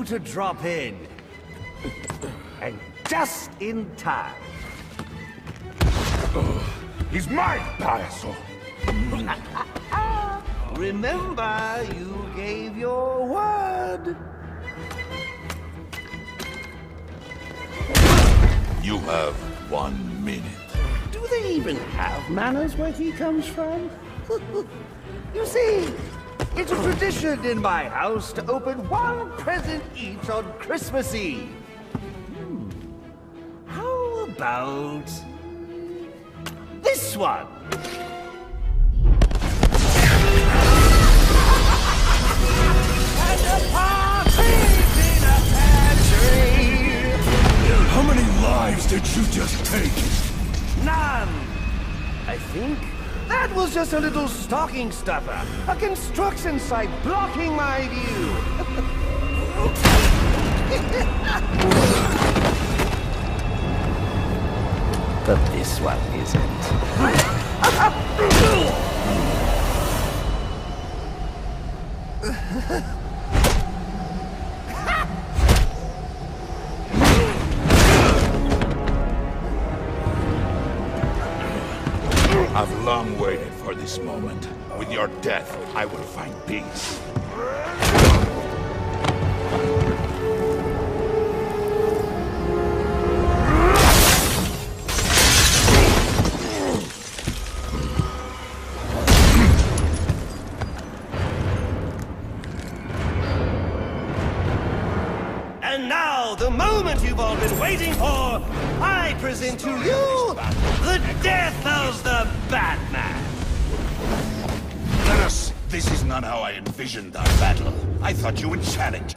you to drop in. And just in time. He's mine, payaso! Remember, you gave your word. You have 1 minute. Do they even have manners where he comes from? You see, it's a tradition in my house to open one present each on Christmas Eve. How about this one? And a partridge in a pear tree. How many lives did you just take? None. I think that was just a little stocking stuffer. A construction site blocking my view. But this one isn't. I've long waited for this moment. With your death, I will find peace. And now, the moment you've all been waiting for, I present to you the death of the Batman! Dennis, this is not how I envisioned our battle. I thought you would challenge.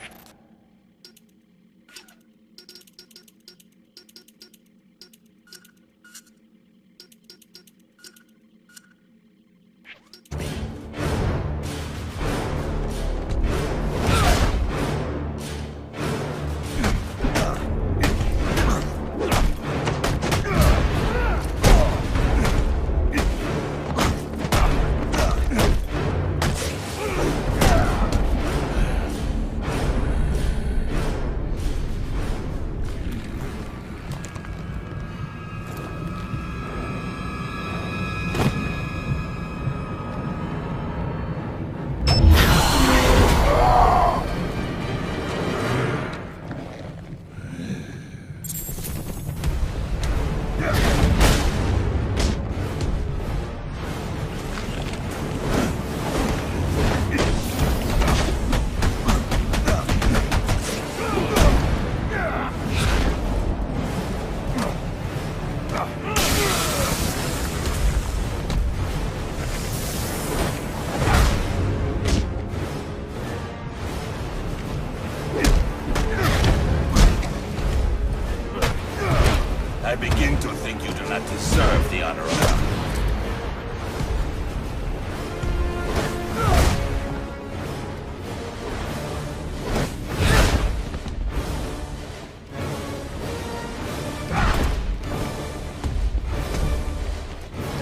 I begin to think you do not deserve the honor of battle.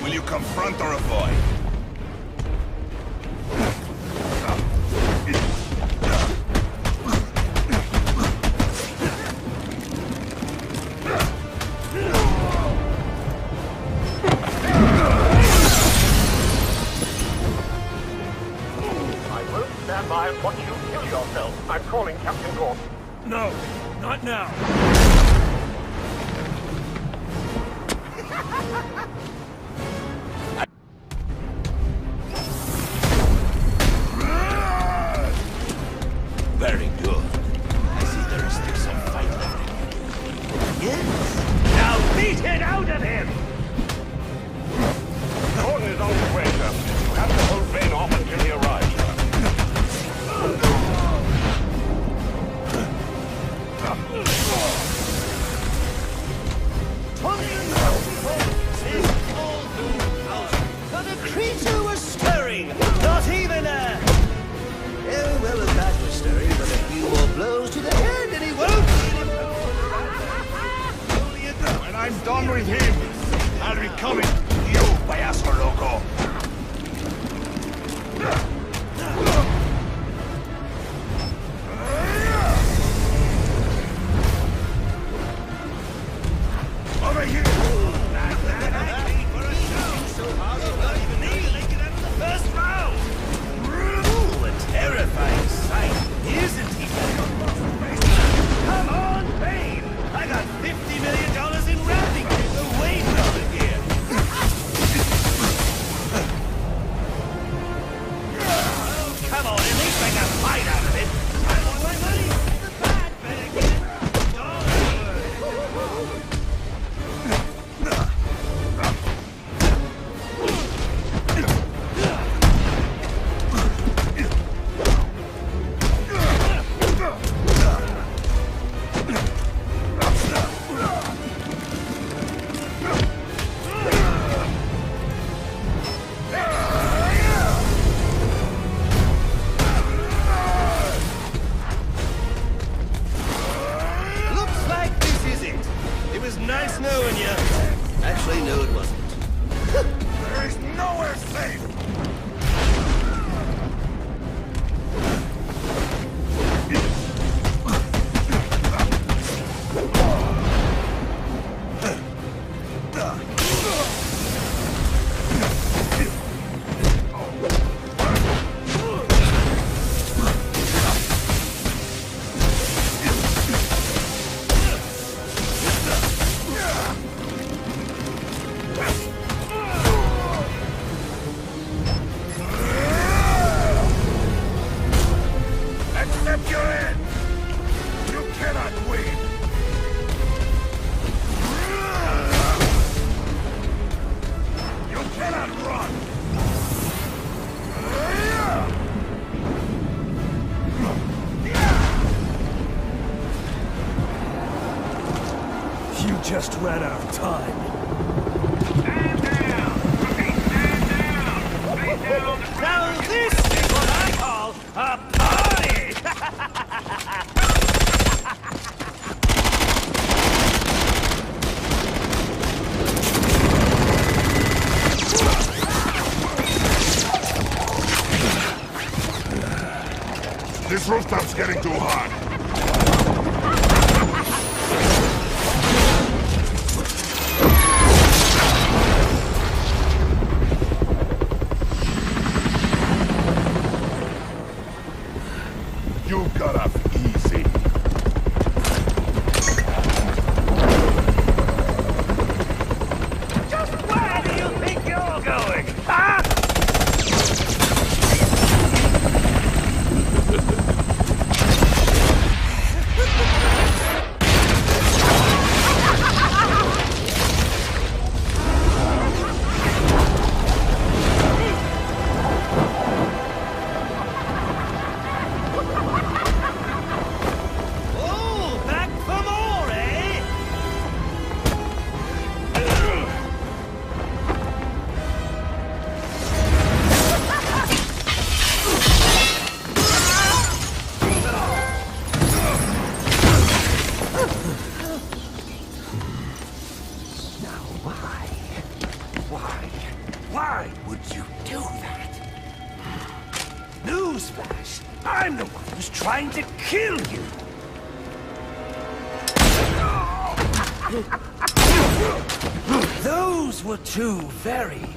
Will you confront or avoid? Stand by and watch you kill yourself. I'm calling Captain Gordon. No, not now. Very good. I see there is still some fight left. Yes. Now beat it out of him! Gordon is on his way, sir. You have to hold Bane off until he arrives. But a creature was stirring, not even a... Oh, well, a bat was stirring, but a few more blows to the head and he won't... When I'm done with him, I'll be coming. You, payaso loco. over here! First round! Ooh, a terrifying sight, isn't he? Come on, Bane! I got $50 million in wrapping paper waiting over here! Oh, come on, at least I got a bite out of it! I want my money! The bad better get it! Nice knowing you. Actually, no, it wasn't. There is nowhere safe! Accept your end! You cannot win! You cannot run! You just ran out of time. Stand down! Repeat, stand down! Face down on the ground! Now this is what I call a party! This rooftop's getting too hot! You got off easy. Just where do you think you're going, huh? Oh, back for more, eh? Now why would you do that? Newsflash! I'm the one who's trying to kill you! Those were two very,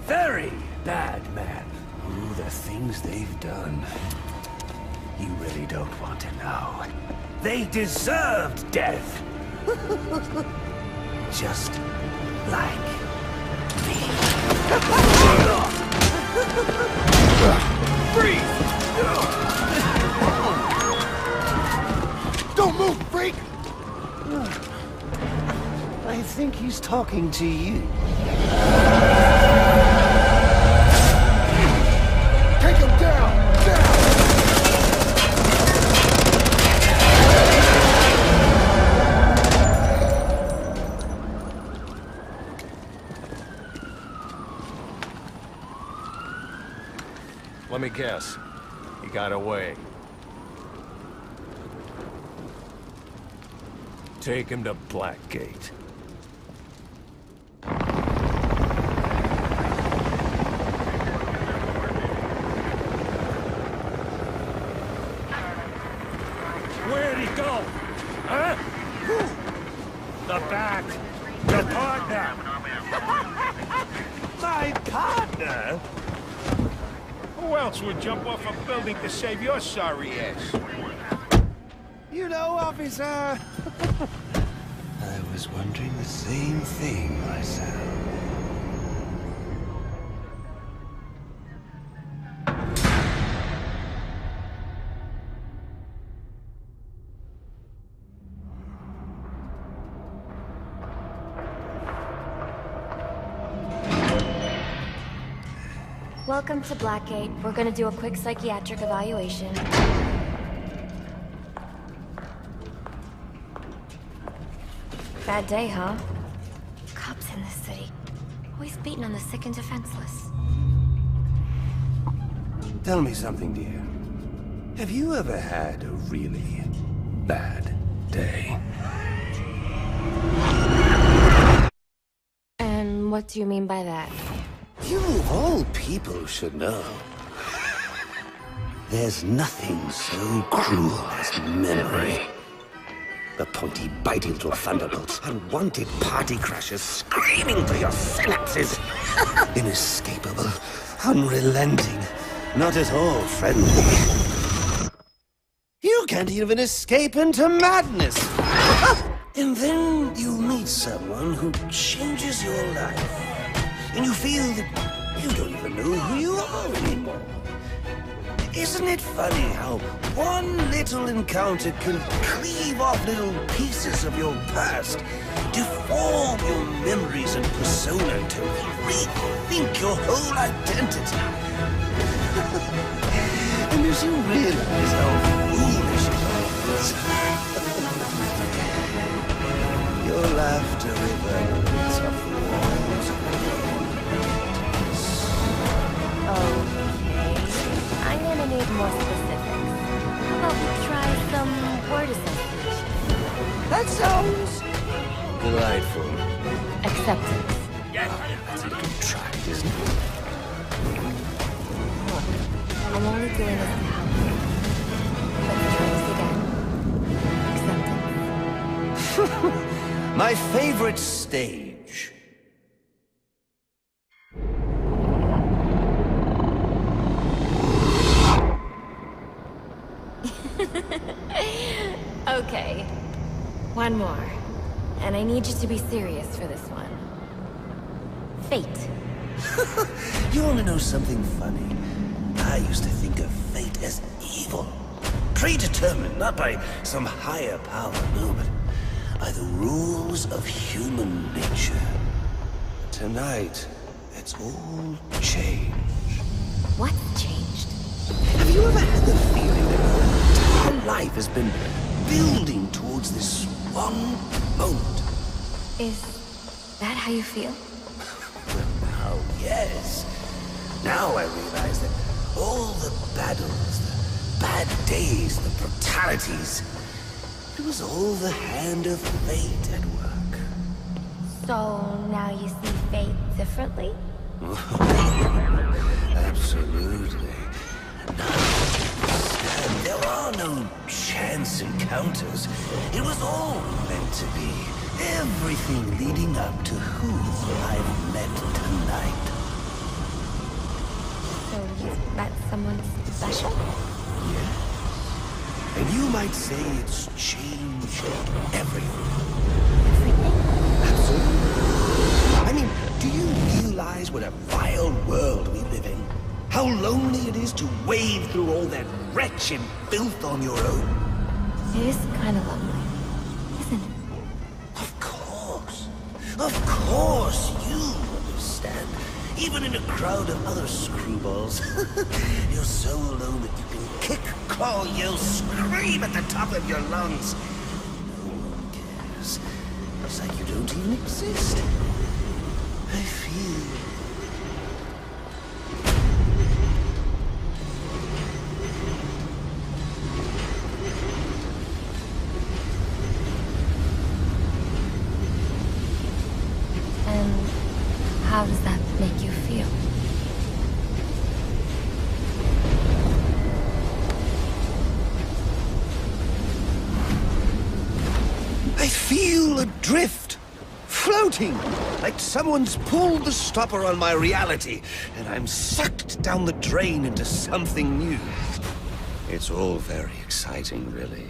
very bad men. Ooh, the things they've done. You really don't want to know. They deserved death. Just like me. Freeze! Don't move, freak! I think he's talking to you. Take him down! Down! Let me guess. He got away. Take him to Blackgate. Where'd he go? Huh? The back. partner. My partner? Who else would jump off a building to save your sorry ass? You know, officer. I was wondering the same thing myself. Welcome to Blackgate. We're gonna do a quick psychiatric evaluation. Bad day, huh? Cops in this city. Always beating on the sick and defenseless. Tell me something, dear. Have you ever had a really bad day? And what do you mean by that? You of all people should know. There's nothing so cruel as memory. The pointy, biting little thunderbolts, unwanted party crashers screaming through your synapses. Inescapable, unrelenting, not at all friendly. You can't even escape into madness. And then you meet someone who changes your life. And you feel that you don't even know who you are anymore. Isn't it funny how one little encounter can cleave off little pieces of your past, deform your memories and persona to rethink your whole identity? And as you realize how foolish it is, your laughter reverberates off the walls of Okay. I'm gonna need more specifics. How about we try some word association? That sounds delightful. Acceptance. That's a little tried, isn't it? Look, I'm only doing this to help you. Let's try this again. Acceptance. My favorite stage. Okay. One more. And I need you to be serious for this one. Fate. You want to know something funny? I used to think of fate as evil. Predetermined, not by some higher power, no, but by the rules of human nature. Tonight, it's all changed. What's changed? Have you ever had the feeling that your entire life has been building towards this one moment? Is that how you feel? Oh, yes. Now I realize that all the battles, the bad days, the brutalities, it was all the hand of fate at work. So now you see fate differently? Absolutely. Now, there are no chance encounters. It was all meant to be. Everything leading up to who I've met tonight. So you've met someone special? Yes. And you might say it's changed everything. Absolutely. I mean, do you realize what a vile world we live in? How lonely it is to wade through all that wretched filth on your own? It is kind of lonely, isn't it? Of course. Of course you understand. Even in a crowd of other screwballs. You're so alone that you can kick, claw, yell, scream at the top of your lungs. No one cares. It's like you don't even exist. I feel... And how does that make you feel? I feel adrift, floating, like someone's pulled the stopper on my reality, and I'm sucked down the drain into something new. It's all very exciting, really.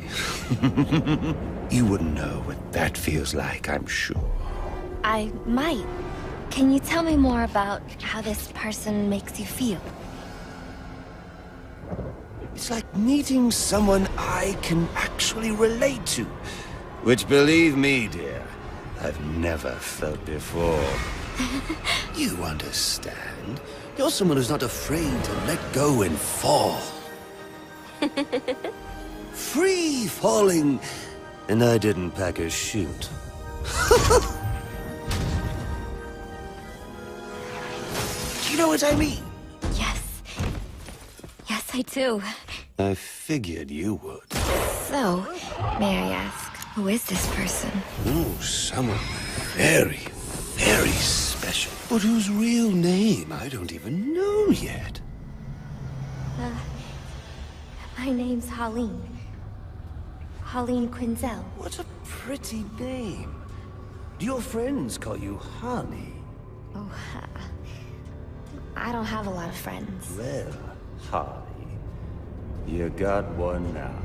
You wouldn't know what that feels like, I'm sure. I might. Can you tell me more about how this person makes you feel? It's like meeting someone I can actually relate to. Which, believe me, dear, I've never felt before. You understand? You're someone who's not afraid to let go and fall. Free falling, and I didn't pack a chute. You know what I mean? Yes. Yes, I do. I figured you would. So, may I ask, who is this person? Oh, someone very, very special. But whose real name I don't even know yet. My name's Holleen. Holleen Quinzel. What a pretty name. Do your friends call you Holly? Oh, I don't have a lot of friends. Well, Holly, you got one now.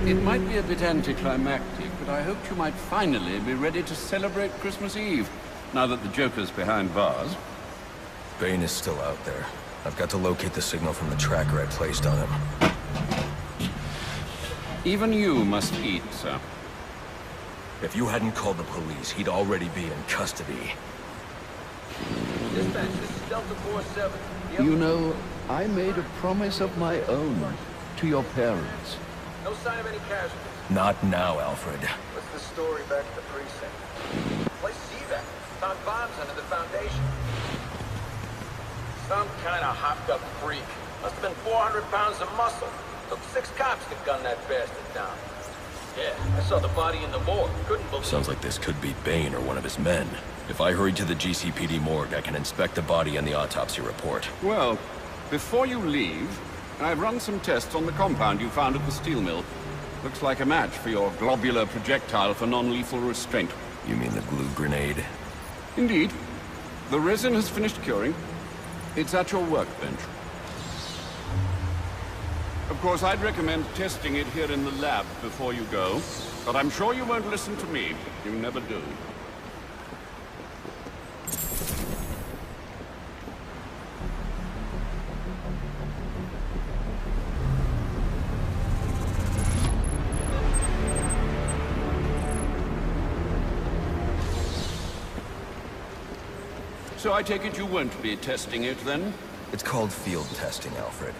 It might be a bit anticlimactic, but I hoped you might finally be ready to celebrate Christmas Eve, now that the Joker's behind bars. Bane is still out there. I've got to locate the signal from the tracker I placed on him. Even you must eat, sir. If you hadn't called the police, he'd already be in custody. Dispatch, this is Delta 47. You know, I made a promise of my own to your parents. No sign of any casualties. Not now, Alfred. What's the story back at the precinct? Place CVAC. Found bombs under the foundation. Some kind of hopped-up freak. Must have been 400 pounds of muscle. Took 6 cops to gun that bastard down. Yeah, I saw the body in the morgue. Couldn't believe it. Sounds like this could be Bane or one of his men. If I hurry to the GCPD morgue, I can inspect the body and the autopsy report. Well, before you leave, I've run some tests on the compound you found at the steel mill. Looks like a match for your globular projectile for non-lethal restraint. You mean the glue grenade? Indeed. The resin has finished curing. It's at your workbench. Of course, I'd recommend testing it here in the lab before you go, but I'm sure you won't listen to me. You never do. So I take it you won't be testing it, then? It's called field testing, Alfred.